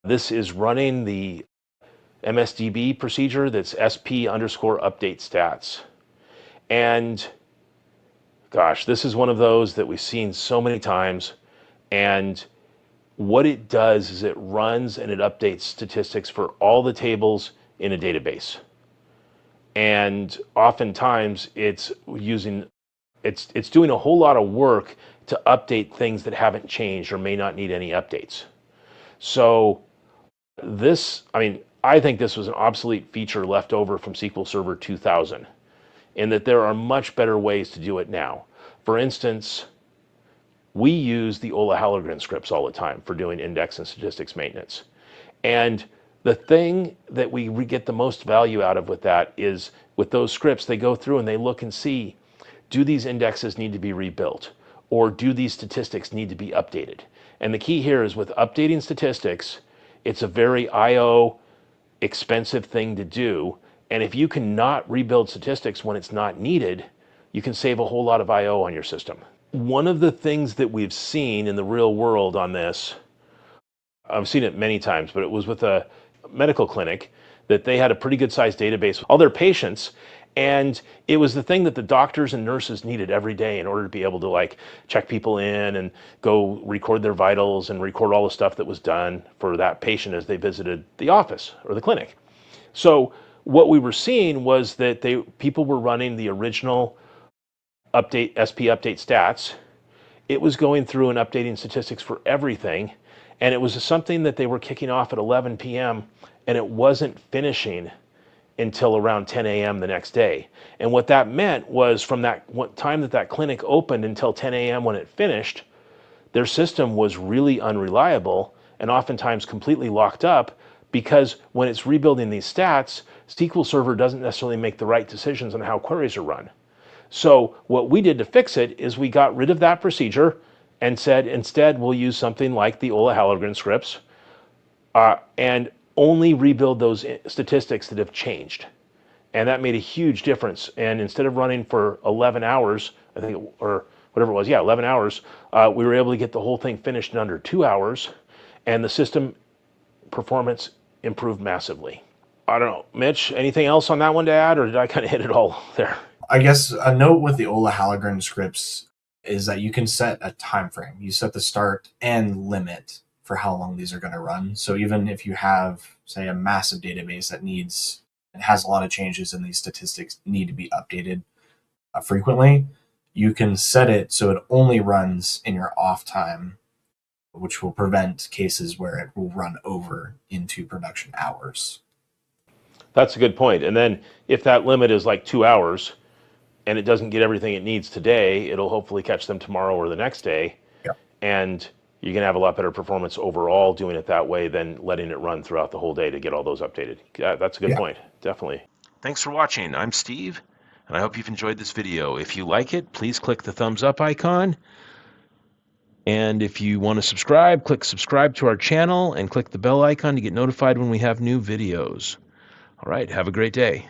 This is running the MSDB procedure that's SP_update stats. And gosh, this is one of those that we've seen so many times. And what it does is it runs and it updates statistics for all the tables in a database. And oftentimes it's doing a whole lot of work to update things that haven't changed or may not need any updates. So I think this was an obsolete feature left over from SQL Server 2000, in that there are much better ways to do it now. For instance, we use the Euler-Halogram scripts all the time for doing index and statistics maintenance. And the thing that we get the most value out of with that is with those scripts, they go through and they look and see, do these indexes need to be rebuilt? Or do these statistics need to be updated? And the key here is with updating statistics, it's a very I/O expensive thing to do. And if you cannot rebuild statistics when it's not needed, you can save a whole lot of I/O on your system. One of the things that we've seen in the real world on this, I've seen it many times, but it was with a medical clinic that they had a pretty good sized database with all their patients. And it was the thing that the doctors and nurses needed every day in order to be able to check people in and go record their vitals and record all the stuff that was done for that patient as they visited the office or the clinic. So what we were seeing was that people were running the original SP update stats. It was going through and updating statistics for everything. And it was something that they were kicking off at 11 p.m. and it wasn't finishing until around 10 a.m. the next day. And what that meant was from that time that clinic opened until 10 a.m. when it finished, their system was really unreliable and oftentimes completely locked up, because when it's rebuilding these stats, SQL Server doesn't necessarily make the right decisions on how queries are run. So what we did to fix it is we got rid of that procedure and said, instead, we'll use something like the Euler-Halogram scripts and only rebuild those statistics that have changed. And that made a huge difference. And instead of running for 11 hours, I think, or whatever it was, 11 hours, we were able to get the whole thing finished in under 2 hours. And the system performance improved massively. I don't know, Mitch, anything else on that one to add, or did I kind of hit it all there? I guess a note with the Euler-Halogram scripts is that you can set a time frame. You set the start and limit for how long these are going to run. So even if you have, say, a massive database that has a lot of changes and these statistics need to be updated frequently, you can set it so it only runs in your off time, which will prevent cases where it will run over into production hours. That's a good point. And then if that limit is like 2 hours and it doesn't get everything it needs today, it'll hopefully catch them tomorrow or the next day. Yeah. And you're going to have a lot better performance overall doing it that way than letting it run throughout the whole day to get all those updated. Yeah, that's a good point. Definitely. Thanks for watching. I'm Steve, and I hope you've enjoyed this video. If you like it, please click the thumbs up icon. And if you want to subscribe, click subscribe to our channel and click the bell icon to get notified when we have new videos. All right, have a great day.